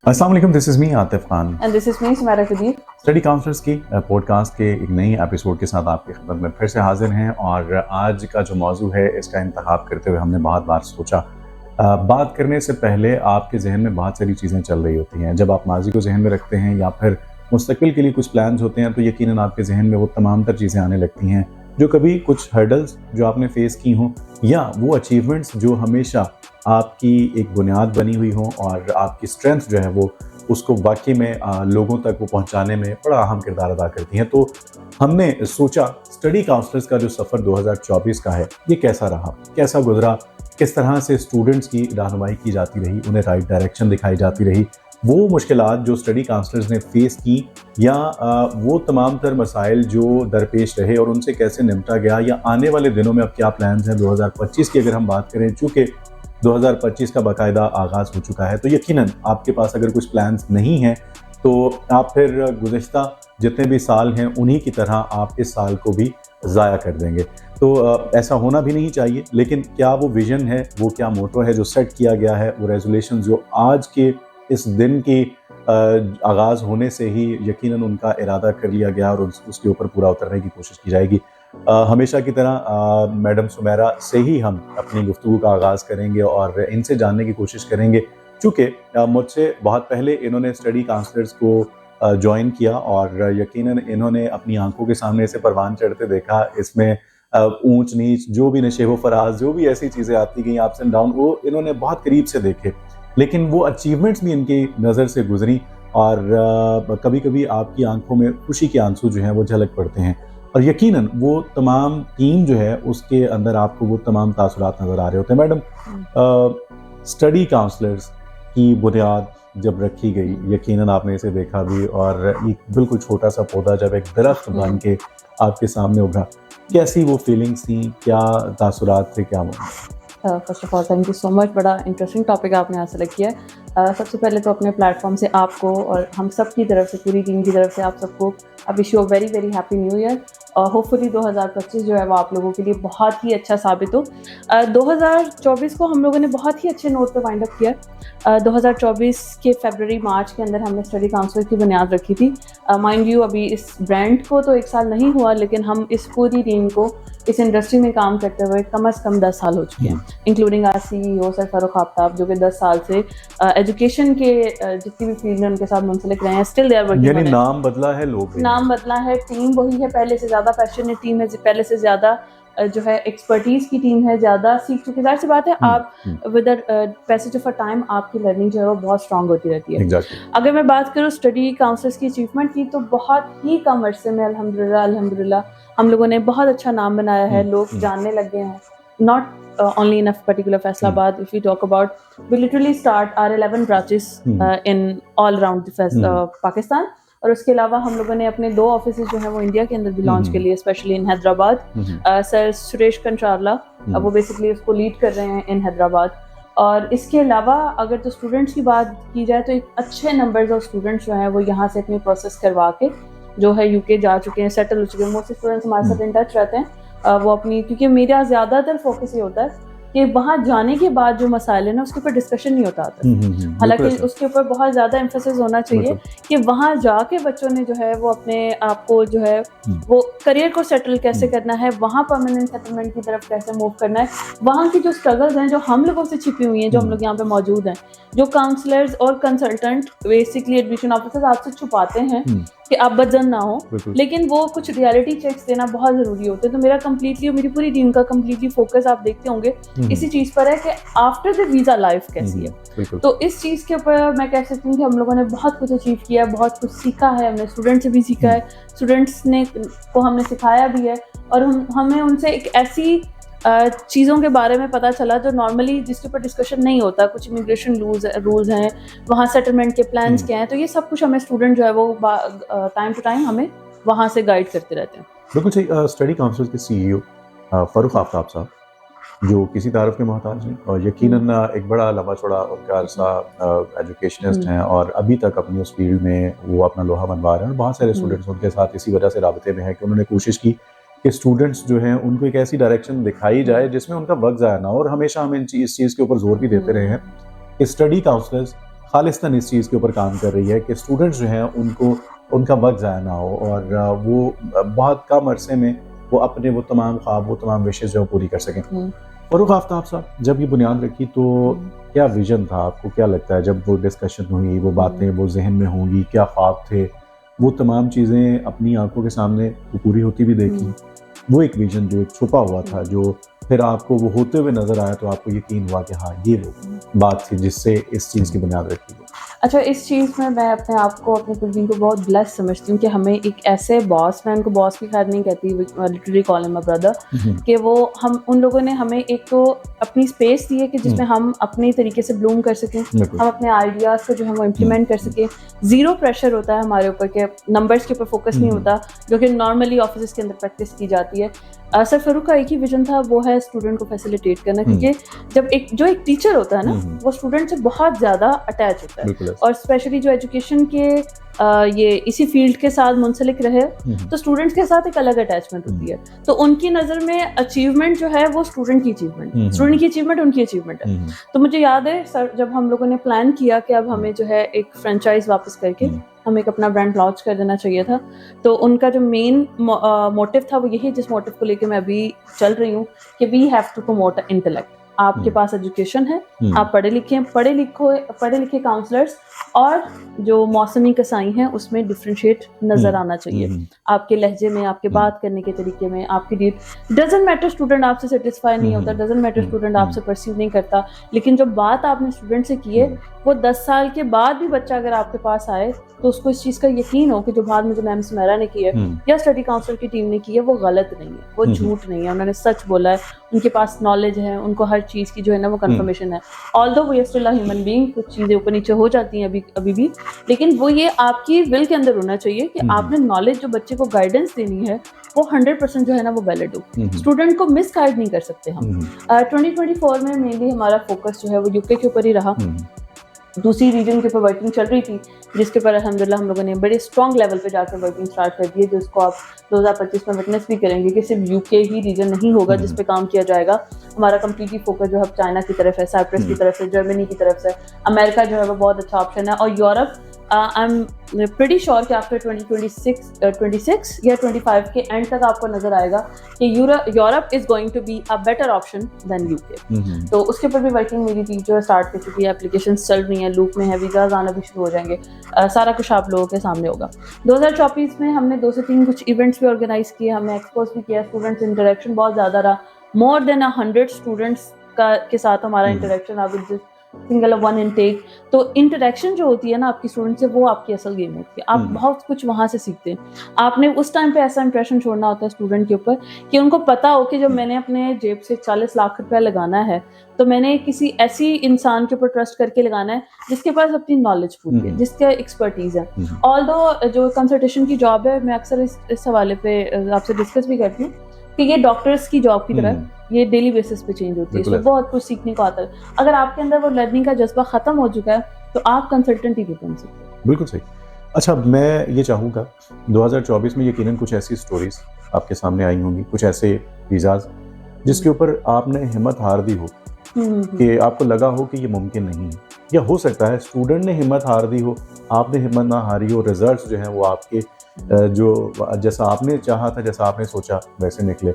अस्सलाम वालेकुम, this is me Atif Khan and this is me Sumera Qadeer. Study counsellors की पॉडकास्ट के एक नई एपिसोड के साथ आपकी खिदमत में फिर से हाजिर हैं। और आज का जो मौजू है इसका इंतखाब करते हुए हमने बहुत बार सोचा, बात करने से पहले आपके जहन में बहुत सारी चीज़ें चल रही होती हैं। जब आप माजी को जहन में रखते हैं या फिर मुस्तकबिल के लिए कुछ प्लान्स होते हैं तो यकीनन आपके जहन में वो तमाम तर चीज़ें आने लगती हैं जो कभी कुछ हर्डल्स जो आपने फेस की हों या वो अचीवमेंट्स जो हमेशा आपकी एक बुनियाद बनी हुई हो और आपकी स्ट्रेंथ जो है वो उसको वाकई में लोगों तक वो पहुंचाने में बड़ा अहम किरदार अदा करती हैं। तो हमने सोचा स्टडी काउंसलर्स का जो सफ़र 2024 का है ये कैसा रहा, कैसा गुजरा, किस तरह से स्टूडेंट्स की रहनुमाई की जाती रही, उन्हें राइट डायरेक्शन दिखाई जाती रही, वो मुश्किलात जो स्टडी काउंसलर्स ने फेस की या वो तमाम तर मसाइल जो दरपेश रहे और उनसे कैसे निपटा गया, या आने वाले दिनों में अब क्या प्लान्स हैं 2025 की अगर हम बात करें। चूँकि 2025 का बाकायदा आगाज़ हो चुका है तो यकीनन आपके पास अगर कुछ प्लान्स नहीं हैं तो आप फिर गुज़िश्ता जितने भी साल हैं उन्हीं की तरह आप इस साल को भी ज़ाया कर देंगे। तो ऐसा होना भी नहीं चाहिए। लेकिन क्या वो विज़न है, वो क्या मोटो है जो सेट किया गया है, वो रेजोल्यूशन जो आज के इस दिन की आगाज़ होने से ही यकीनन उनका इरादा कर लिया गया और उसके ऊपर पूरा उतरने की कोशिश की जाएगी। हमेशा की तरह मैडम सुमेरा से ही हम अपनी गुफ्तगू का आगाज़ करेंगे और इनसे जानने की कोशिश करेंगे। चूँकि मुझसे बहुत पहले इन्होंने स्टडी काउंसलर्स को ज्वाइन किया और यकीनन इन्होंने अपनी आंखों के सामने इसे परवान चढ़ते देखा। इसमें ऊंच नीच जो भी नशेब फराज जो भी ऐसी चीज़ें आती गई, अप्स एंड डाउन, वो इन्होंने बहुत करीब से देखे। लेकिन वो अचीवमेंट्स भी इनकी नज़र से गुजरी और कभी कभी आपकी आंखों में खुशी के आंसू जो हैं वो झलक पड़ते हैं और यकीनन वो तमाम टीम जो है उसके अंदर आपको वो तमाम तासुरात नज़र आ रहे होते हैं। मैडम, स्टडी काउंसलर्स की बुनियाद जब रखी गई, यकीनन आपने इसे देखा भी, और एक बिल्कुल छोटा सा पौधा जब एक दरख्त बन के आपके सामने उभरा, कैसी वो फीलिंग्स थी, क्या तासुरात थे, क्या वो? First of all thank you so much, बड़ा इंटरेस्टिंग टॉपिक आपने यहाँ सेलेक्ट किया है। सबसे पहले तो अपने प्लेटफॉर्म से आपको और हम सब की तरफ से, पूरी टीम की तरफ से आप सबको I wish you a very very happy new year. और होपफुली 2025 जो है वो आप लोगों के लिए बहुत ही अच्छा साबित हो। 2024 को हम लोगों ने बहुत ही अच्छे नोट पे वाइंड अप किया। 2024 के फरवरी मार्च के अंदर हमने स्टडी काउंसलर की बुनियाद रखी थी। माइंड यू अभी इस ब्रांड को तो 1 साल नहीं हुआ, लेकिन हम इस पूरी टीम को इस इंडस्ट्री में काम करते हुए कम से कम 10 साल हो चुके हैं, including our CEO sir Farooq Aftab जो कि 10 साल से एजुकेशन के जितनी भी फील्ड में उनके साथ मुंसलिक रहे हैं। Still they are working. यानी नाम बदला है, लोग नाम बदला है, टीम वही है, पहले से ज़्यादा पैशनेट टीम है, पहले से ज़्यादा जो है एक्सपर्टीज़ की टीम है, ज़्यादा सीख चुकी। जाहिर सी बात है आप with passage of a time आपकी लर्निंग जो है वो बहुत स्ट्रांग होती रहती है। अगर मैं बात करूँ स्टडी काउंसलर्स की अचीवमेंट की तो बहुत ही कम अरसे में अल्हम्दुलिल्लाह हम लोगों ने बहुत अच्छा नाम बनाया है, लोग जानने लग गए हैं। Not only in a particular Faisalabad, if we talk about, we literally start our 11 branches in all around the Pakistan। और उसके अलावा हम लोगों ने अपने 2 ऑफिसेज जो हैं वो इंडिया के अंदर भी लॉन्च के लिए, specially in Hyderabad. Sir Suresh Kancharla वो बेसिकली उसको लीड कर रहे हैं इन हैदराबाद। और इसके अलावा अगर तो स्टूडेंट्स की बात की जाए तो एक अच्छे नंबर्स ऑफ स्टूडेंट्स जो हैं वो यहाँ से अपनी प्रोसेस करवा के जो है UK जा चुके हैं, सेटल हो चुके हैं। मोस्ट स्टूडेंट्स हमारे साथ इन टच रहते हैं। वो अपनी, क्योंकि मेरा ज़्यादातर फोकस ये होता है कि वहाँ जाने के बाद जो मसाइल है ना उसके ऊपर डिस्कशन नहीं होता आता। हालांकि उसके ऊपर बहुत ज़्यादा एम्फेसिस होना चाहिए कि वहाँ जाके बच्चों ने जो है वो अपने आप को जो है वो करियर को सेटल कैसे करना है, वहाँ परमानेंट सेटलमेंट की तरफ कैसे मूव करना है। वहाँ की जो स्ट्रगल्स हैं जो हम लोगों से छिपी हुई हैं, जो हम लोग यहाँ पे मौजूद हैं, जो काउंसलर्स और कंसल्टेंट बेसिकली एडमिशन ऑफिसर्स आपसे छुपाते हैं कि आप बदजन ना हो, लेकिन वो कुछ रियलिटी चेक्स देना बहुत ज़रूरी होते हैं। तो मेरा कम्प्लीटली, मेरी पूरी टीम का कम्प्लीटली फोकस आप देखते होंगे इसी चीज़ पर है कि आफ्टर द वीज़ा लाइफ कैसी है। तो इस चीज़ के ऊपर मैं कह सकती हूँ कि हम लोगों ने बहुत कुछ अचीव किया है, बहुत कुछ सीखा है, हमने स्टूडेंट से भी सीखा है, स्टूडेंट्स ने को हमने सिखाया भी है, और हमें उनसे एक ऐसी चीज़ों के बारे में पता चला जो नॉर्मली जिसके ऊपर डिस्कशन नहीं होता। कुछ इमिग्रेशन रूल्स हैं, वहाँ सेटलमेंट के प्लान्स क्या हैं, तो ये सब कुछ हमें स्टूडेंट जो है वो टाइम टू टाइम हमें वहाँ से गाइड करते रहते हैं। बिल्कुल सही। स्टडी काउंसिल के CEO फारूक आफ्ताब साहब जो किसी तारीफ के मोहताज नहीं, और यकीनन एक बड़ा लंबा चौड़ा उनका अरसा एजुकेशनिस्ट हैं और अभी तक अपनी उस फील्ड में वो अपना लोहा मनवा रहे हैं और बहुत सारे स्टूडेंट्स उनके साथ इसी वजह से राबते में हैं कि उन्होंने कोशिश की कि स्टूडेंट्स जो हैं उनको एक ऐसी डायरेक्शन दिखाई जाए जिसमें उनका वक्त ज़ाया ना हो। और हमेशा हम इस चीज़ के ऊपर जोर भी देते रहे हैं कि स्टडी काउंसलर्स खालिस्तान इस चीज़ के ऊपर काम कर रही है कि स्टूडेंट्स जो हैं उनको उनका वक्त ज़ाया ना हो और वो बहुत कम अरसे में वो अपने वो तमाम ख्वाब वो तमाम विशेज़ जो पूरी कर सकें। फ़ारूक आफ्ताब साहब, जब ये बुनियाद रखी तो क्या विज़न था आपको? क्या लगता है जब वो डिस्कशन हुई, वो बातें वो जहन में होंगी, क्या ख्वाब थे? वो तमाम चीज़ें अपनी आंखों के सामने पूरी होती भी देखी, वो एक विज़न जो एक छुपा हुआ था, जो फिर आपको वो होते हुए नज़र आया तो आपको यकीन हुआ कि हाँ ये वो बात थी जिससे इस चीज़ की बुनियाद रखी गई। अच्छा, इस चीज़ में मैं अपने आप को अपनी कुलदीन को बहुत ब्लेस समझती हूँ कि हमें एक ऐसे बॉस, मैं उनको बॉस की खैर नहीं कहती, literally call him a brother, कि वो हम उन लोगों ने हमें एक तो अपनी स्पेस दी है कि जिसमें हम अपनी तरीके से ब्लूम कर सकें, हम अपने आइडियाज़ को जो है वो इम्प्लीमेंट कर सकें। ज़ीरो प्रेशर होता है हमारे ऊपर कि नंबर्स के ऊपर फोकस नहीं होता जो कि नॉर्मली ऑफिस के अंदर प्रैक्टिस की जाती है। सर फ़ारूक का एक ही विजन था, वो है स्टूडेंट को फैसिलिटेट करना, क्योंकि जब एक टीचर होता है ना वो स्टूडेंट से बहुत ज़्यादा अटैच होता है और स्पेशली जो एजुकेशन के ये इसी फील्ड के साथ मुंसलिक रहे तो स्टूडेंट्स के साथ एक अलग अटैचमेंट होती है। तो उनकी नज़र में अचीवमेंट जो है वो स्टूडेंट की अचीवमेंट उनकी अचीवमेंट है। तो मुझे याद है सर, जब हम लोगों ने प्लान किया कि अब हमें जो है एक फ्रेंचाइज वापस करके हमें एक अपना ब्रांड लॉन्च कर देना चाहिए था, तो उनका जो मेन मोटिव था वो यही, जिस मोटिव को लेके मैं अभी चल रही हूँ कि we have to promote intellect. आपके पास एजुकेशन है, आप पढ़े लिखे काउंसलर्स और जो मौसमी कसाई हैं उसमें डिफरेंशिएट नजर आना चाहिए, आपके लहजे में, आपके बात करने के तरीके में, आपकी डजंट मैटर स्टूडेंट आपसे सेटिस्फाई नहीं होता, डजंट मैटर स्टूडेंट आपसे परसीव नहीं करता, लेकिन जब बात आपने स्टूडेंट से की है वो 10 साल के बाद भी बच्चा अगर आपके पास आए तो उसको इस चीज़ का यकीन हो कि जो बात मुझे मैम सुमेरा ने की है या स्टडी काउंसलर की टीम ने की है वो गलत नहीं है, वो झूठ नहीं है, उन्होंने सच बोला है, उनके पास नॉलेज है, उनको हर चीज़ की जो है ना वो कंफर्मेशन है। Although we are still a human being, कुछ चीज़ें ऊपर नीचे हो जाती हैं अभी भी, लेकिन वो ये आपकी विल के अंदर होना चाहिए कि आपने नॉलेज जो बच्चे को गाइडेंस देनी है वो 100% जो है ना वो वैलिड हो, स्टूडेंट को मिस गाइड नहीं कर सकते हम। 2024 में मेनली हमारा फोकस जो है वो यूके के ऊपर ही रहा, दूसरी रीजन के ऊपर वर्किंग चल रही थी जिसके ऊपर अल्हम्दुलिल्लाह हम लोगों ने बड़े स्ट्रॉन्ग लेवल पे जाकर वर्किंग स्टार्ट कर दी है, जिसको आप 2025 में विटनेस भी करेंगे कि सिर्फ यूके ही रीजन नहीं होगा जिस पे काम किया जाएगा। हमारा कम्प्लीटली फोकस जो है चाइना की तरफ है, साइप्रस की तरफ है, जर्मनी की तरफ से, अमेरिका जो है वो बहुत अच्छा ऑप्शन है, और Europe I am pretty sure कि आफ्टर 2026 या 25 के एंड तक आपको नजर आएगा कि Europe is going to be a better option than UK. तो उसके ऊपर भी वर्किंग मेरी टीम जो है स्टार्ट कर चुकी है, एप्लीकेशंस चल रही हैं, लूप में है, वीज़ाज आना भी शुरू हो जाएंगे, सारा कुछ आप लोगों के सामने होगा। 2024 में हमने 2 से 3 कुछ इवेंट्स भी ऑर्गेनाइज किए, हमने एक्सपोज भी किया, स्टूडेंट्स इंटरेक्शन बहुत ज़्यादा रहा, मोर देन 100 स्टूडेंट्स के साथ हमारा इंटरेक्शन आप सिंगल वन इनटेक। तो इंटरेक्शन जो होती है ना आपकी स्टूडेंट से, वो आपकी असल गेम होती है, आप बहुत कुछ वहाँ से सीखते हैं। आपने उस टाइम पे ऐसा इंप्रेशन छोड़ना होता है स्टूडेंट के ऊपर कि उनको पता हो कि जब मैंने अपने जेब से 40 लाख रुपया लगाना है तो मैंने किसी ऐसी इंसान के ऊपर ट्रस्ट करके लगाना है जिसके पास अपनी नॉलेज पूरी है, जिसका एक्सपर्टीज है। ऑल्दो जो कंसल्टेशन की जॉब है, मैं अक्सर इस हवाले पे आपसे डिस्कस भी करती हूँ कि ये डॉक्टर्स की जॉब की तरह ये डेली बेसिस पे चेंज होती है, इसमें बहुत कुछ सीखने को आता है। अगर आपके अंदर वो लर्निंग का जज्बा खत्म हो चुका है तो आप कंसल्टेंट ही नहीं बन सकते। बिल्कुल सही। अच्छा, मैं ये चाहूँगा 2024 में यकीनन कुछ ऐसी स्टोरीज आपके सामने आई होंगी, कुछ ऐसे वीज़ाज जिसके ऊपर आपने हिम्मत हार दी हो कि आपको लगा हो कि ये मुमकिन नहीं है, या हो सकता है स्टूडेंट ने हिम्मत हार दी हो, आपने हिम्मत ना हारी हो, रिजल्ट्स जो हैं वो आपके जो जैसा आपने चाहा था, जैसा आपने सोचा वैसे निकले,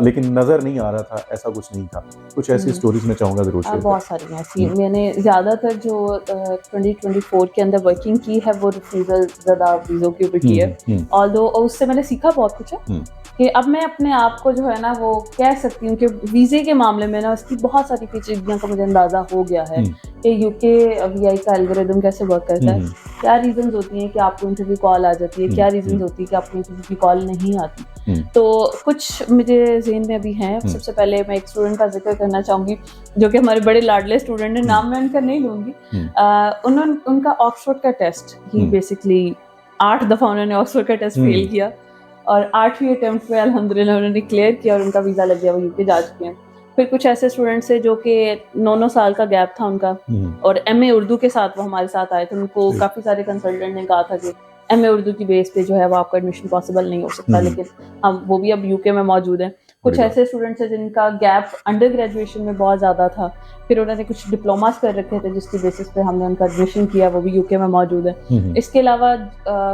लेकिन नज़र नहीं आ रहा था, ऐसा कुछ नहीं था। कुछ ऐसी स्टोरीज मैं चाहूँगा ज़रूर शेयर। बहुत सारी ऐसी मैंने ज़्यादातर जो 2024 के अंदर वर्किंग की है वो रिफ्यूज़ल ज़्यादा वीज़ों के ऊपर की है, ऑल्दो उससे मैंने सीखा बहुत कुछ है कि अब मैं अपने आप को जो है ना वो कह सकती हूँ कि वीज़े के मामले में ना उसकी बहुत सारी पेचीदगियों का मुझे अंदाज़ा हो गया है कि यूके वीआई का एल्गोरिदम कैसे वर्क करता है, क्या रीजंस होती हैं कि आपको इंटरव्यू कॉल आ जाती है, क्या रीजंस होती है कि आपको इंटरव्यू की कॉल नहीं आती। तो कुछ मुझे ज़हन में अभी हैं। सबसे पहले मैं एक स्टूडेंट का जिक्र करना चाहूँगी जो कि हमारे बड़े लाडले स्टूडेंट हैं, नाम मैं उनका नहीं लूँगी। उनका ऑक्सफोर्ड का टेस्ट ही बेसिकली 8 दफ़ा उन्होंने ऑक्सफोर्ड का टेस्ट फेल किया और 8वीं अटेम्प्ट पे अल्हम्दुलिल्लाह उन्होंने क्लियर किया और उनका वीज़ा लग गया, वो यूके जा चुके हैं। फिर कुछ ऐसे स्टूडेंट्स हैं जो कि 9 साल का गैप था उनका, और एमए उर्दू के साथ वो हमारे साथ आए थे। उनको काफ़ी सारे कंसल्टेंट ने कहा था कि एमए उर्दू की बेस पे जो है वो आपका एडमिशन पॉसिबल नहीं हो सकता, लेकिन हम वो भी अब यूके में मौजूद हैं। कुछ ऐसे स्टूडेंट्स हैं जिनका गैप अंडर ग्रेजुएशन में बहुत ज़्यादा था, फिर उन्होंने कुछ डिप्लोमास कर रखे थे जिसकी बेसिस पे हमने उनका एडमिशन किया, वो भी यूके में मौजूद है। इसके अलावा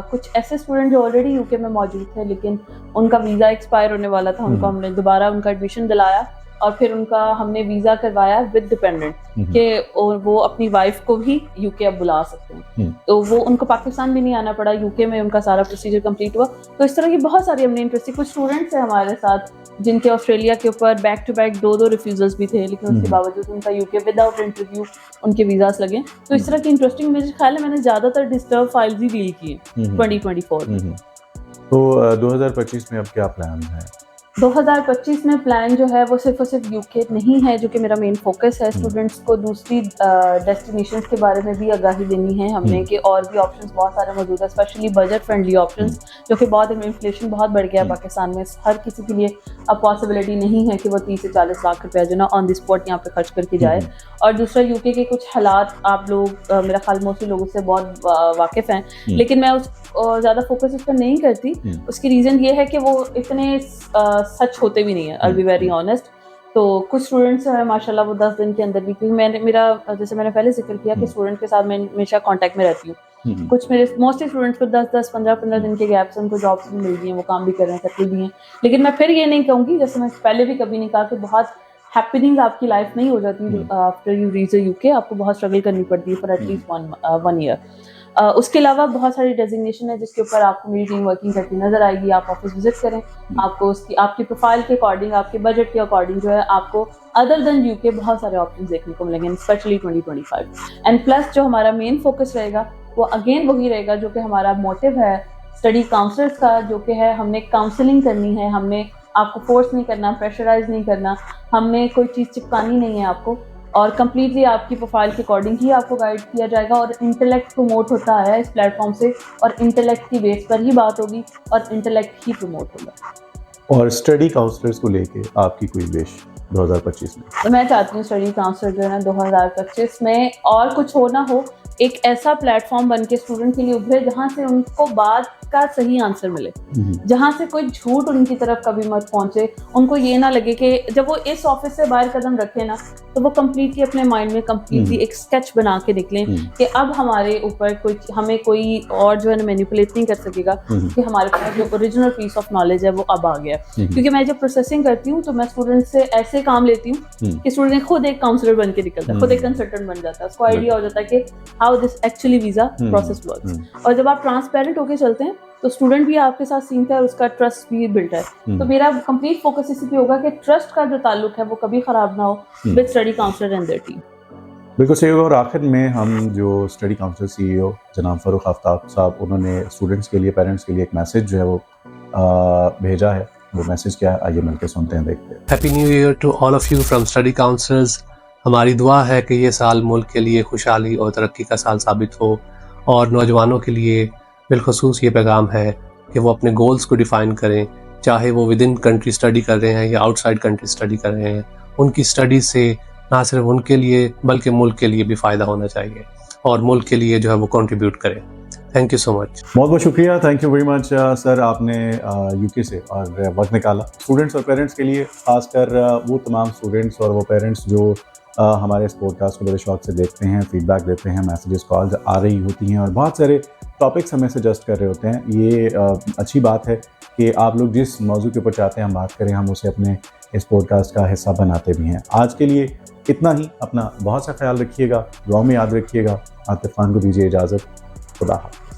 कुछ ऐसे स्टूडेंट जो ऑलरेडी यूके में मौजूद थे लेकिन उनका वीज़ा एक्सपायर होने वाला था, उनको हमने दोबारा उनका एडमिशन दिलाया और फिर उनका हमने वीज़ा करवाया विद डिपेंडेंट कि वो अपनी वाइफ को भी यूके अब बुला सकते हैं। तो वो उनको पाकिस्तान भी नहीं आना पड़ा, यूके में उनका सारा प्रोसीजर कंप्लीट हुआ। तो इस तरह की बहुत सारी हमने इंटरेस्टिंग, कुछ स्टूडेंट्स हैं हमारे साथ जिनके ऑस्ट्रेलिया के ऊपर बैक टू बैक 2 रिफ्यूजल्स भी थे, लेकिन उसके बावजूद उनका यूके विदाउट इंटरव्यू उनके वीज़ास लगे। तो इस तरह की इंटरेस्टिंग, मुझे ख्याल है मैंने ज़्यादातर डिस्टर्ब फाइल्स ही डील की 2024। तो 2025 में अब क्या प्लान है? 2025 में प्लान जो है वो सिर्फ और सिर्फ यूके नहीं है जो कि मेरा मेन फोकस है। स्टूडेंट्स को दूसरी डेस्टिनेशंस के बारे में भी आगाही देनी है हमने कि और भी ऑप्शंस बहुत सारे मौजूद है, स्पेशली बजट फ्रेंडली ऑप्शंस, जो कि बहुत इन्फ्लेशन बहुत बढ़ गया है पाकिस्तान में। हर किसी के लिए अब पॉसिबिलिटी नहीं है कि वो 30 से 40 लाख रुपया जो ना ऑन द स्पॉट यहाँ पे खर्च करके जाए। और दूसरा यूके के कुछ हालात आप लोग मेरा ख्याल मोस्टली लोगों से बहुत वाकिफ़ हैं, लेकिन मैं उस ज़्यादा फोकस उस पर नहीं करती। उसकी रीज़न ये है कि वो इतने सच होते भी नहीं है, आई बी वेरी ऑनेस्ट। तो कुछ स्टूडेंट्स हैं माशाल्लाह वो 10 दिन के अंदर भी, क्योंकि मेरा जैसे मैंने पहले जिक्र किया कि स्टूडेंट के साथ मैं हमेशा कांटेक्ट में रहती हूँ। कुछ मेरे मोस्टली स्टूडेंट्स को 10-10 15-15 दिन के गैप से उनको जॉब्स भी मिल गई हैं, वो काम भी कर रहे हैं, करते भी हैं। लेकिन मैं फिर ये नहीं कहूँगी, जैसे मैं पहले भी कभी नहीं कहा कि बहुत हैपनिंग आपकी लाइफ नहीं हो जाती आफ्टर यू रीच यूके, आपको बहुत स्ट्रगल करनी पड़ती है फॉर एटलीस्ट 1 ईयर। उसके अलावा बहुत सारी डेजिग्नेशन है जिसके ऊपर आपको मेरी टीम वर्किंग करती नजर आएगी। आप ऑफिस विजिट करें, आपको उसकी आपकी प्रोफाइल के अकॉर्डिंग, आपके बजट के अकॉर्डिंग जो है आपको अदर देन यूके बहुत सारे ऑप्शन देखने को मिलेंगे, स्पेशली 2025। एंड प्लस जो हमारा मेन फोकस रहेगा वो अगेन वही रहेगा जो कि हमारा मोटिव है स्टडी काउंसलर्स का, जो कि है हमने काउंसलिंग करनी है, हमने आपको फोर्स नहीं करना, प्रेशराइज नहीं करना, हमने कोई चीज़ चिपकानी नहीं है आपको, और कम्प्लीटली आपकी प्रोफाइल के अकॉर्डिंग ही आपको गाइड किया जाएगा। और इंटेलेक्ट प्रमोट होता है इस प्लेटफॉर्म से, और इंटेलेक्ट की बेस पर ही बात होगी और इंटेलेक्ट ही प्रमोट होगा। और स्टडी काउंसलर्स को लेके आपकी कोई विश 2025 में? तो मैं चाहती हूँ स्टडी काउंसलर जो है ना 2025 में और कुछ हो ना हो, एक ऐसा प्लेटफॉर्म बन के स्टूडेंट के लिए उभरे जहाँ से उनको बात का सही आंसर मिले, जहाँ से कोई झूठ उनकी तरफ कभी मत पहुँचे। उनको ये ना लगे कि जब वो इस ऑफिस से बाहर कदम रखे ना तो वो कम्प्लीटली अपने माइंड में कम्प्लीटली एक स्केच बना के निकलें कि अब हमारे ऊपर कोई हमें कोई और जो है ना मैनिपुलेट नहीं कर सकेगा कि हमारे पास जो ओरिजिनल पीस ऑफ नॉलेज है वो अब आ गया। क्योंकि मैं जब प्रोसेसिंग करती हूँ तो मैं स्टूडेंट से ऐसे काम लेती हूँ कि स्टूडेंट खुद एक काउंसलर बन के निकलता है, खुद एक कंसल्टेंट बन जाता है, उसको आइडिया हो जाता है कि how this actually visa process works. और जब आप ट्रांसपेरेंट होकर चलते हैं तो स्टूडेंट भी आपके साथ सीखता है और उसका ट्रस्ट भी बिल्ट है। तो मेरा कंप्लीट फोकस इसी पे होगा कि ट्रस्ट का जो ताल्लुक है वो कभी खराब ना हो with study counsellor and their team. बिल्कुल सही होगा। और आखिर में हम जो स्टडी काउंसलर CEO जनाब फ़ारूक आफ्ताब साहब, उन्होंने स्टूडेंट्स के लिए, पेरेंट्स के लिए एक मैसेज जो है वो भेजा है। वो मैसेज क्या है, आइए मिलकर सुनते हैं, देखते हैं। Happy new year to all of you from study counsellors. हमारी दुआ है कि ये साल मुल्क के लिए खुशहाली और तरक्की का साल साबित हो, और नौजवानों के लिए बिलखसूस ये पैगाम है कि वो अपने गोल्स को डिफ़ाइन करें, चाहे वो विद इन कंट्री स्टडी कर रहे हैं या आउटसाइड कंट्री स्टडी कर रहे हैं। उनकी स्टडी से ना सिर्फ उनके लिए बल्कि मुल्क के लिए भी फ़ायदा होना चाहिए, और मुल्क के लिए जो है वो कंट्रीब्यूट करें। Thank you so much. बहुत बहुत शुक्रिया, thank you very much sir. आपने यूके से और वक्त निकाला स्टूडेंट्स और पेरेंट्स के लिए, खासकर वो तमाम स्टूडेंट्स और वो पेरेंट्स जो हमारे इस पॉडकास्ट को बड़े शौक से देखते हैं, फीडबैक देते हैं, मैसेजेस कॉल्स आ रही होती हैं और बहुत सारे टॉपिक्स हमें सजेस्ट कर रहे होते हैं। ये अच्छी बात है कि आप लोग जिस मौजू के ऊपर चाहते हैं हम बात करें, हम उसे अपने इस पॉडकास्ट का हिस्सा बनाते भी हैं। आज के लिए इतना ही। अपना बहुत सा ख्याल रखिएगा, दुआ में याद रखिएगा। आतिफ खान को दीजिए इजाज़त। खुदा हाफ़िज़।